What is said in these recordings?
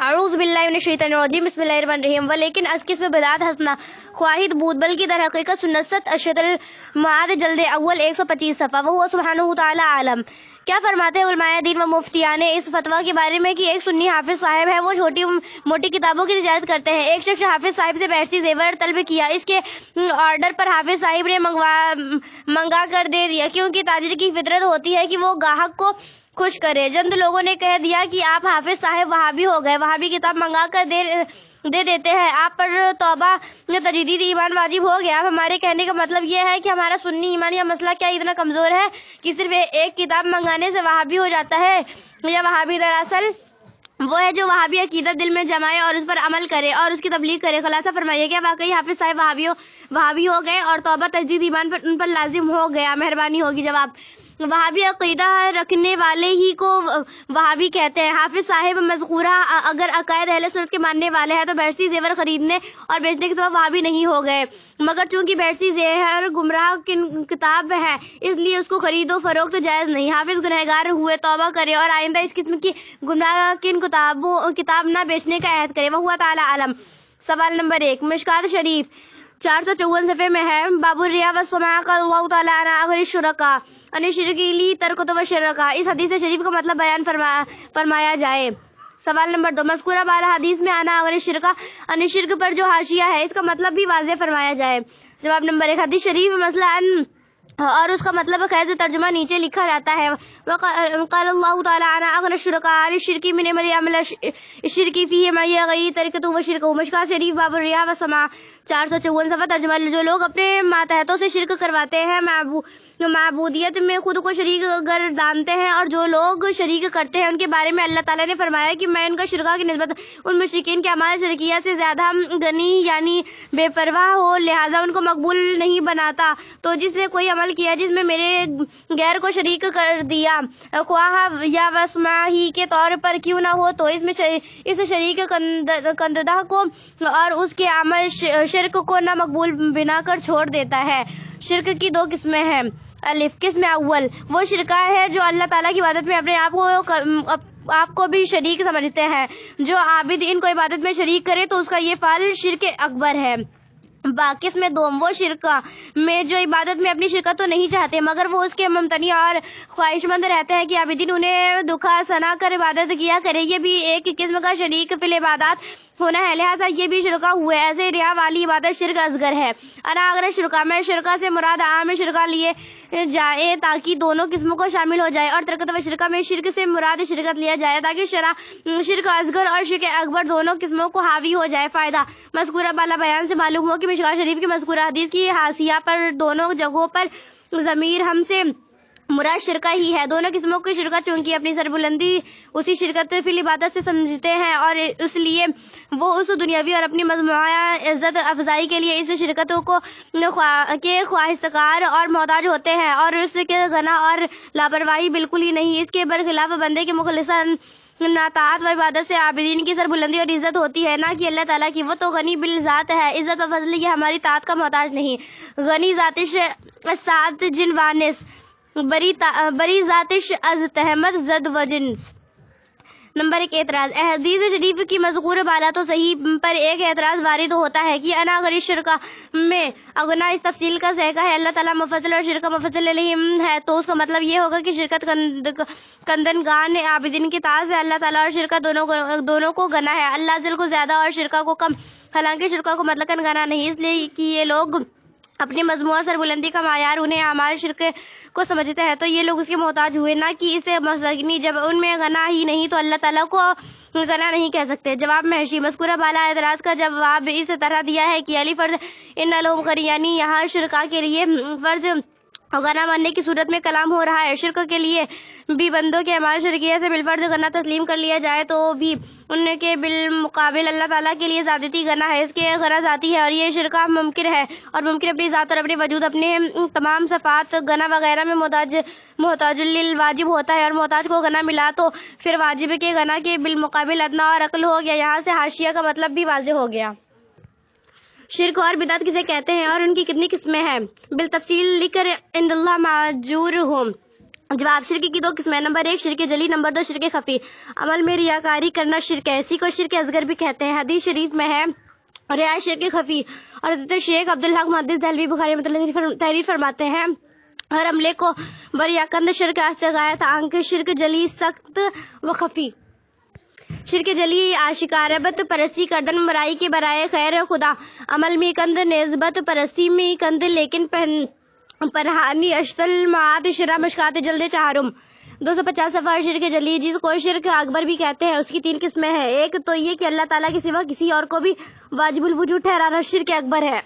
اعوذ باللہ من الشیطان الرجیم بسم اللہ الرحمن الرحیم ولیکن از قسم بدعت حسنہ خواہد بود بلکہ در حقیقت سنت اشد المعاد جلد اول 125 صفحہ وہ سبحانہ تعالی عالم۔ کیا فرماتے ہیں علماء دین و مفتیان اس فتویٰ کے بارے میں کہ ایک سنی حافظ صاحب ہے، وہ چھوٹی موٹی کتابوں کی تجارت کرتے ہیں۔ ایک شخص حافظ صاحب سے بہشتی زیور طلب کیا، اس کے آرڈر پر حافظ صاحب نے منگا کر دے دیا، کیونکہ تاجر کی فطرت ہوتی ہے کہ وہ گاہک کو خوش کرے۔ چند لوگوں نے کہہ دیا کہ آپ حافظ صاحب وہابی ہو گئے، وہابی کتاب منگا کر دے دیتے ہیں، آپ پر توبہ تجدید ایمان واجب ہو گیا۔ اب ہمارے کہنے کا مطلب یہ ہے کہ ہمارا سنی ایمان یا مسئلہ کیا اتنا کمزور ہے کہ صرف ایک کتاب منگانے سے وہابی ہو جاتا ہے؟ یا وہابی دراصل وہ ہے جو وہابی عقیدت دل میں جمائے اور اس پر عمل کرے اور اس کی تبلیغ کرے۔ خلاصہ فرمائیے کیا واقعی حافظ صاحب وہابی ہو گئے اور توبہ تجدید ایمان ان پر لازم ہو گیا؟ مہربانی ہوگی جواب۔ وہابی عقیدہ رکھنے والے ہی کو وہابی کہتے ہیں۔ حافظ صاحب مذکورہ اگر عقائد اہل سنت کے ماننے والے ہیں تو بہشتی زیور خریدنے اور بیچنے کے سبب وہابی نہیں ہو گئے، مگر چونکہ بہشتی زیور گمراہ کتاب ہے اس لیے اس کو خرید و فروخت جائز نہیں۔ حافظ گنہگار ہوئے، توبہ کرے اور آئندہ اس قسم کی گمراہ کتاب نہ بیچنے کا عہد کرے۔ وہ تعالی عالم۔ سوال نمبر 1 مشکوٰۃ شریف 454 صفحے میں ہے، باب الریا والسماع قال اللہ تعالی عنہ اگر الشرکاء ان الشرک لی ترکت والشرکاء، اس حدیث شریف کا مطلب بیان فرمایا جائے۔ سوال نمبر 2 مذکورہ بالا حدیث میں انا اگر الشرکاء ان الشرک پر جو حاشیہ ہے اس کا مطلب بھی واضح فرمایا جائے۔ جواب نمبر 1 حدیث شریف مسئلہ ان اور اس کا مطلب خیز ترجمہ نیچے لکھا جاتا ہے۔ قال اللہ تعالی عنہ اگر الشرکاء الشرک من عمل الشرک فیہ معی غیر ترکت وشرک۔ مشکوٰۃ شریف باب الریا والسماع 454 صفحہ ترجمہ، جو لوگ اپنے ماتحتوں سے شرک کرواتے ہیں، معبودیت میں خود کو شریک گردانتے ہیں، اور جو لوگ شریک کرتے ہیں ان کے بارے میں اللہ تعالیٰ نے فرمایا کہ میں ان کا شرکا کی نسبت ان مشرکین کے اعمال شرکیہ سے زیادہ غنی یعنی بے پرواہ ہو، لہٰذا ان کو مقبول نہیں بناتا۔ تو جس نے کوئی عمل کیا جس میں میرے غیر کو شریک کر دیا، خواہ یا وسمہ ہی کے طور پر کیوں نہ ہو، تو اس شریک کندہ کو اور اس کے عمل شرک کو نہ مقبول بنا کر چھوڑ دیتا ہے۔ شرک کی 2 قسمیں ہیں۔ الف قسم اول وہ شرکا ہے جو اللہ تعالیٰ کی عبادت میں اپنے آپ کو بھی شریک سمجھتے ہیں۔ جو عابد ان کو عبادت میں شریک کرے تو اس کا یہ فعل شرک اکبر ہے۔ قسم دوم وہ شرکا میں جو عبادت میں اپنی شرکت تو نہیں چاہتے مگر وہ اس کے ممتنع اور خواہش مند رہتے ہیں کہ عابدین انہیں دکھا سنا کر عبادت کیا کرے، یہ بھی ایک قسم کا شریک فی العبادات ہونا ہے، لہٰذا یہ بھی شرکا ہوئے۔ ایسے ریا والی عبادت شرک اصغر ہے۔ انا اگر شرکا میں شرکا سے مراد عام شرکا لیے جائے تاکہ دونوں قسموں کو شامل ہو جائے، اور ترکت و شرکا میں شرک سے مراد شرکت لیا جائے تاکہ شرک اصغر اور شرک اکبر دونوں قسموں کو حاوی ہو جائے۔ فائدہ مذکورہ بالا بیان سے معلوم ہو کہ مشکوٰۃ شریف کی مذکورہ حدیث کی حاشیہ پر دونوں جگہوں پر ضمیر ہم سے مراد شرکا ہی ہے۔ دونوں قسموں کی شرکت چونکہ اپنی سربلندی اسی شرکت فی العبادت سے سمجھتے ہیں، اور اس لیے وہ اس دنیاوی اور اپنی مجموعہ عزت افزائی کے لیے اس شرکت کے خواہشکار اور محتاج ہوتے ہیں، اور اس کے غنا اور لاپرواہی بالکل ہی نہیں۔ اس کے برخلاف بندے کے مخلصہ اطاعت و عبادت سے عابدین کی سربلندی اور عزت ہوتی ہے، نہ کہ اللہ تعالیٰ کی۔ وہ تو غنی بالذات ہے، عزت و فضل یہ ہماری طاعت کا محتاج نہیں۔ غنی ذاتش سعد جن وانس بری ذاتش از تحمد زد و جنس۔ نمبر 1 اعتراض حدیث شریف کی مذکور بالا تو صحیح پر ایک اعتراض وارد ہوتا ہے کہ انا غیر شرکا میں اغنا اس تفصیل کا ذائقہ ہے، اللہ تعالیٰ مفضل اور شرکا مفضل علیہم ہے، تو اس کا مطلب یہ ہوگا کہ شرکت کندنگان عابدین کی طاعت سے اللہ تعالیٰ اور شرکا دونوں کو گنا ہے، اللہ ذل کو زیادہ اور شرکا کو کم، حالانکہ شرکا کو مطلقاً گنا نہیں، اس لیے کہ یہ لوگ اپنی مجموعہ سربلندی کا معیار انہیں اعمال شرک کو سمجھتے ہیں، تو یہ لوگ اس کے محتاج ہوئے، نہ کہ اسے مستغنی۔ جب ان میں غنا ہی نہیں تو اللہ تعالیٰ کو غنا نہیں کہہ سکتے۔ جواب محشی مذکورہ بالا اعتراض کا جواب اس طرح دیا ہے کہ علی فرض ان لہم غنی، یعنی یہاں شرکا کے لیے فرض غنا ماننے کی صورت میں کلام ہو رہا ہے۔ شرک کے لیے بھی بندوں کے اعمال شرکیہ سے بالفرض غنا تسلیم کر لیا جائے تو بھی ان کے بالمقابل اللہ تعالیٰ کے لیے ذاتی غنا ہے، اس کے غنا ذاتی ہے، اور یہ شرکا ممکن ہے، اور ممکن اپنی ذات اور اپنے وجود اپنے تمام صفات غنا وغیرہ میں محتاج للواجب ہوتا ہے، اور محتاج کو غنا ملا تو پھر واجب کے غنا کے بالمقابل ادنا اور اقل ہو گیا۔ یہاں سے حاشیہ کا مطلب بھی واضح ہو گیا۔ شرک اور بدعت کسے کہتے ہیں اور ان کی کتنی قسمیں ہیں؟ بالتفصیل لکھ کر عند اللہ ماجور ہوں۔ جواب، شرک کی 2 قسمیں، نمبر 1 شرک جلی، نمبر 2 شرک خفی۔ عمل میں ریاکاری کرنا شرک ہے، اسی کو شرک اصغر بھی کہتے ہیں۔ حدیث شریف میں ہے ریا شرک خفی، اور حضرت شیخ عبدالحق محدث دہلوی بخاری رحمۃ اللہ علیہ تحریر فرماتے ہیں ہر عملے کو بریاکند شرک غایت آنکھ شرک جلی سخت و خفی۔ شرک جلی آشکار بت پرستی کردن مرائی کے برائے خیر خدا، عمل میں کند نسبت پرستی میں کند لیکن پنہانی اشتل معاد شرح مشکات جلد چہارم 250 صفحہ۔ شرک جلی جس کو شرک اکبر بھی کہتے ہیں، اس کی 3 قسمیں ہیں۔ ایک تو یہ کہ اللہ تعالیٰ کے سوا کسی اور کو بھی واجب الوجود ٹھہرانا شرک اکبر ہے،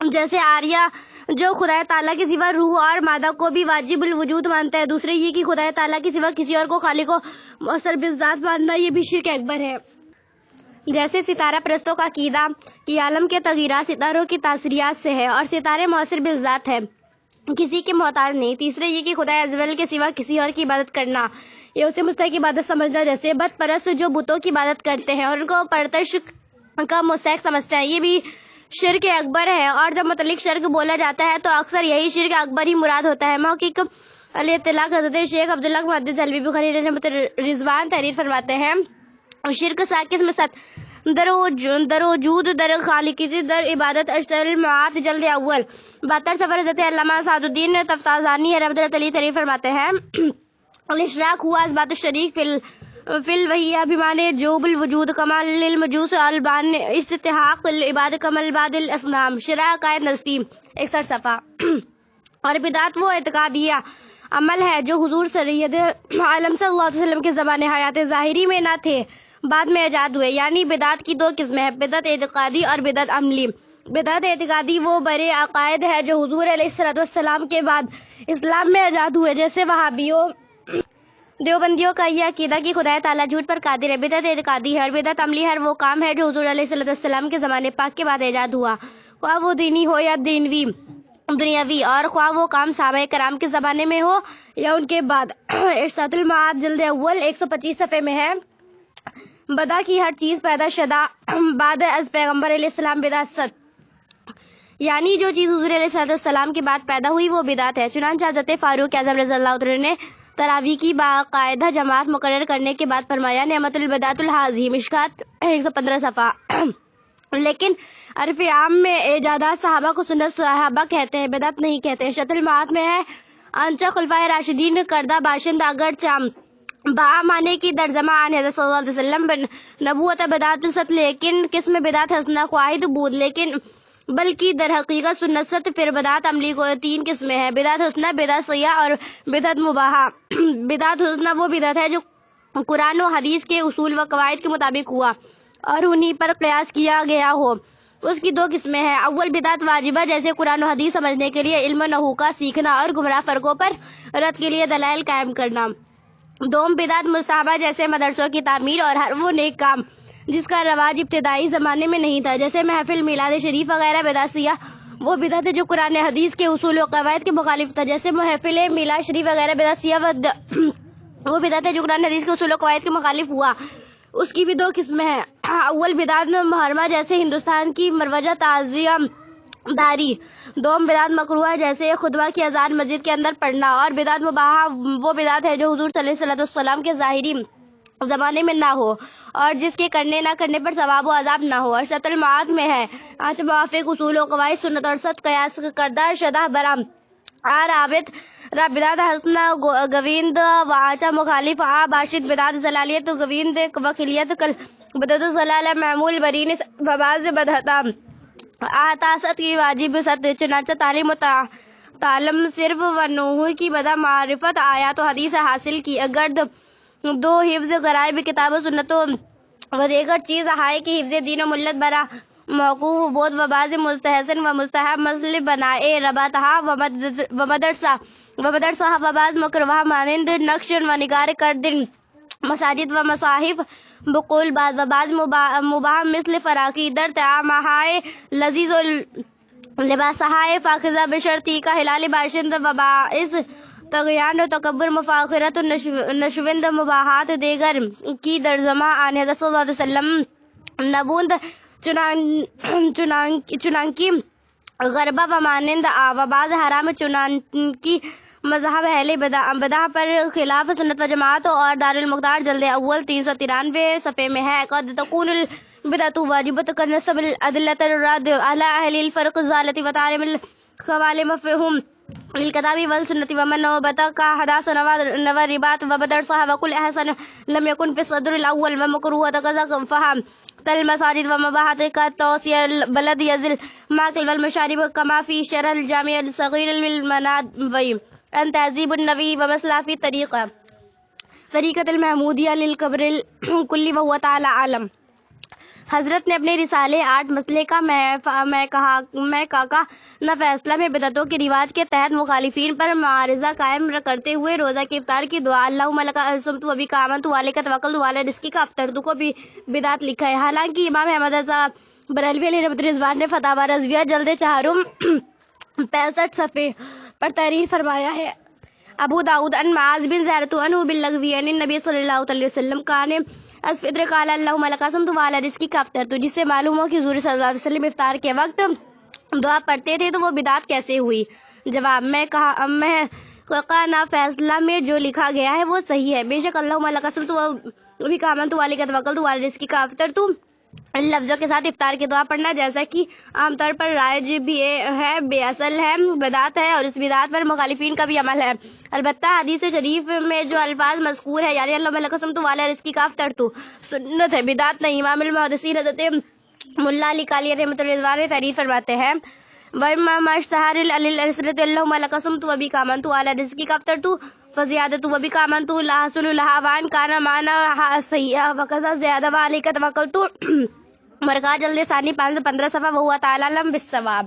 جیسے آریہ جو خدا تعالیٰ کے سوا روح اور مادہ کو بھی واجب الوجود مانتا ہے۔ دوسرے یہ کہ خدا تعالیٰ کے سوا کسی اور کو خالق و مؤثر بالذات ماننا، یہ بھی شرک اکبر ہے۔ جیسے ستارہ پرستوں کا عقیدہ کہ عالم کے تغیرات ستاروں کی تاثیرات سے ہے اور ستارے مؤثر بالذات ہے، کسی کے محتاج نہیں۔ تیسرے یہ کہ خدا عز و جل کے سوا کسی اور کی عبادت کرنا، یہ اسے مستحق عبادت سمجھنا، جیسے بت پرست جو بتوں کی عبادت کرتے ہیں اور ان کو پرستش کا مستحق سمجھتے ہیں، یہ بھی شرک اکبر ہے۔ اور جب متعلق شرک بولا جاتا ہے تو اکثر یہی شرک اکبر ہی مراد ہوتا ہے۔ محقق الاطلاق حضرت شیخ عبدالحق محدث دہلوی بخاری رحمۃ رضوان تحریر فرماتے ہیں شرک 7 قسم 7 در وجود در خالقیت در عبادت اشتر معاد جلد اول 72 صفحہ۔ حضرت علامہ سعد الدین تفتازانی رحمۃ اللہ علیہ تحریر فرماتے ہیں الاشراک ہوا اثبات الشریک فی الوحیہ بمعنی جوب الوجود کمال للمجوس البان استحقاق العباد کمال بعد الاسنام شرح عقائد نسبی 61 صفحہ۔ اور بدعت وہ اعتقادیہ عمل ہے جو حضور سید عالم صلی اللہ علیہ وسلم کے زمانے حیات ظاہری میں نہ تھے، بعد میں ایجاد ہوئے۔ یعنی بدعت کی 2 قسمیں ہیں، بدعت اعتقادی اور بدعت عملی۔ بدعت اعتقادی وہ بڑے عقائد ہے جو حضور علیہ السلام کے بعد اسلام میں ایجاد ہوئے، جیسے وہابیوں دیوبندیوں کا یہ عقیدہ کہ خدا تعالیٰ جھوٹ پر قادر ہے، بدعت اعتقادی ہے۔ اور بدعت عملی ہر وہ کام ہے جو حضور علیہ السلام کے زمانے پاک کے بعد ایجاد ہوا، خواہ وہ دینی ہو یا دنیاوی، اور خواہ وہ کام صحابہ کرام کے زمانے میں ہو یا ان کے بعد۔ ارشاد المعاد جلد اول 125 صفحے میں ہے بدا کی ہر چیز پیدا شدہ بعد از پیغمبر علیہ السلام بدعت 7، یعنی جو چیز حضور علیہ السلام کے بعد پیدا ہوئی وہ بدعت ہے۔ چنانچہ حضرت فاروق اعظم رضی اللہ عنہ نے تراویح کی باقاعدہ جماعت مقرر کرنے کے بعد فرمایا نعمت البدعۃ الحاضی مشکات 115 صفحہ۔ لیکن عرف عام میں ایجادات صحابہ کو سنت صحابہ کہتے ہیں، بدعت نہیں کہتے ہیں۔ شطر المعاد میں ہے انچہ خلفائے راشدین کردہ باشند اگرچہ با مانے کی در زمان حضرت صلی اللہ علیہ وسلم نبوت بدعت ست، لیکن قسم بدعت حسنہ خواہد بود، لیکن بلکہ در حقیقت سنت ست۔ پھر بدعت عملی کو 3 قسمیں ہیں، بدعت حسنہ، بدعت سیاح اور بدعت مباحہ۔ بدعت حسنہ وہ بدعت ہے جو قرآن و حدیث کے اصول و قواعد کے مطابق ہوا اور انہی پر قیاس کیا گیا ہو۔ اس کی 2 قسمیں ہیں، اول بدعت واجبہ، جیسے قرآن و حدیث سمجھنے کے لیے علم و نحو کا سیکھنا اور گمراہ فرقوں پر رد کے لیے دلائل قائم کرنا۔ دوم بدعت مستحبہ، جیسے مدرسوں کی تعمیر اور ہر وہ نیک کام جس کا رواج ابتدائی زمانے میں نہیں تھا، جیسے محفل میلاد شریف وغیرہ۔ بدعت سیاح وہ بدعت ہے جو قرآن حدیث کے اصول و قواعد کے مخالف تھا، جیسے محفل میلاد شریف وغیرہ۔ بدعت سیاح وہ بدعت ہے جو قرآن حدیث کے اصول و قواعد کے مخالف ہوا، اس کی بھی 2 قسمیں ہیں، اول بدعت محرمہ، جیسے ہندوستان کی مروجہ تعزیہ داری۔ دوم بدعت مکروہ، جیسے خطبہ کی اذان مسجد کے اندر پڑھنا۔ اور بدعت مباحہ وہ بدعت ہے جو حضور صلی اللہ علیہ وسلم کے ظاہری زمانے میں نہ ہو اور جس کے کرنے نہ کرنے پر ثواب و عذاب نہ ہو۔ ارشاد المعاد میں ہے آنچ موافق اصول و قواعد سنت اور ست قیاس کردہ شدہ برام آر عابد را بدعت حسنہ گویند و آنچا مخالف آ باشد بدعت ضلالیت و گویند و خلیت کل بدعت ضلالہ معمول برین و بعض بدعتا آتا ست کی واجب ست۔ چنانچہ تعلیم و تعلم صرف و نوح کی بدا معرفت آیات و حدیث حاصل کی، اگر 2 حفظ غرائب کتاب و سنت و دیگر چیز ہائے کی حفظ دین و ملت برا موقوف بود و بعض مستحسن و مستحب مثل بنائے رباتہا و مدرسہ و بعض مکروہ مانند نقش و نگار کردن مساجد و مصاحف بقول بعض و بعض مباح مثل فراقی در طعامہائے لذیذ و لباسہائے فاخذہ بشرطی کا ہلال باشند و باعث تغیان و تکبر مفاخرت و نشوند مباحات دیگر کی در زمان حضرت صلی اللہ علیہ وسلم نبوند چنانکی غربہ و مانند و بعض حرام چنانکی مذہب اہل بدع پر خلاف سنت و جماعت اور دار المختار جلد اول 393 صفحے میں ہے قد تكون البدعة واجبة كنسب الأدلة الرد على أهل الفرق الضالة وتعلم الخوال مفهوم للكتاب والسنة ومن نوبتك حداث نوى الرباط وبدر صحابة كل أحسن لم يكن في الصدر الأول ومكروه كذا فهم المساجد ومباحث كالتوسيع البلد يزل ماكل والمشارب كما في شرح الجامع الصغير للمنابي أن تهذيب النبي ومسلح في طريقة المحمودية للقبر الكل وهو تعالى عالم. حضرت نے اپنے رسالے 8 مسئلے کا میں کاکا نہ فیصلہ میں بدعتوں کے رواج کے تحت مخالفین پر معارضہ قائم کرتے ہوئے روزہ کے افطار کی دعا اللہم لک صمت و بک آمنت و علیک توکلت و علی رزقک افطرت کو بھی بدعت لکھا ہے. حالانکہ امام احمد رضا بریلوی علیہ رحمۃ رضوان نے فتاوی رضویہ جلد 4 65 صفحے پر تحریر فرمایا ہے. ابو داؤد ان معاذ بن زہرۃ عنہ باللغوی عن النبی صلی اللہ علیہ وسلم کان الفطر قال اللہم لک صمت و علی رزقک افطرت، جس سے معلوم ہو کہ حضور صلی اللہ علیہ وسلم افطار کے وقت دعا پڑھتے تھے تو وہ بدعت کیسے ہوئی؟ جواب میں کہا فیصلہ میں جو لکھا گیا ہے وہ صحیح ہے. بے شک اللہم لک صمت و بک آمنت و علیک توکلت و علی رزقک افطرت لفظوں کے ساتھ افطار کی دعا پڑھنا جیسا کہ عام طور پر رائج بھی ہے بے اصل ہے، بدعت ہے اور اس بدعت پر مخالفین کا بھی عمل ہے. البتہ حدیث شریف میں جو الفاظ مذکور ہے یعنی اللہم لک صمت و علی رزقک افطرت سنت ہے، بدعت نہیں. امام المحدثین حضرت ملا علی قاری رحمۃ اللہ رضوان تحریر فرماتے ہیں وَإِمَّا اشْتَهَرَ الْأَلِلْأَسْرَةِ اللہم لک صمت و بک آمنت علی رزقک افطرت فزیادت و بک آمنت لا حصل لها وان کان معنی صحیح وکذا زیادہ وعلیک توکلت مرقہ جلد ثانی 515 صفحہ وہو تعالی علم بالصواب.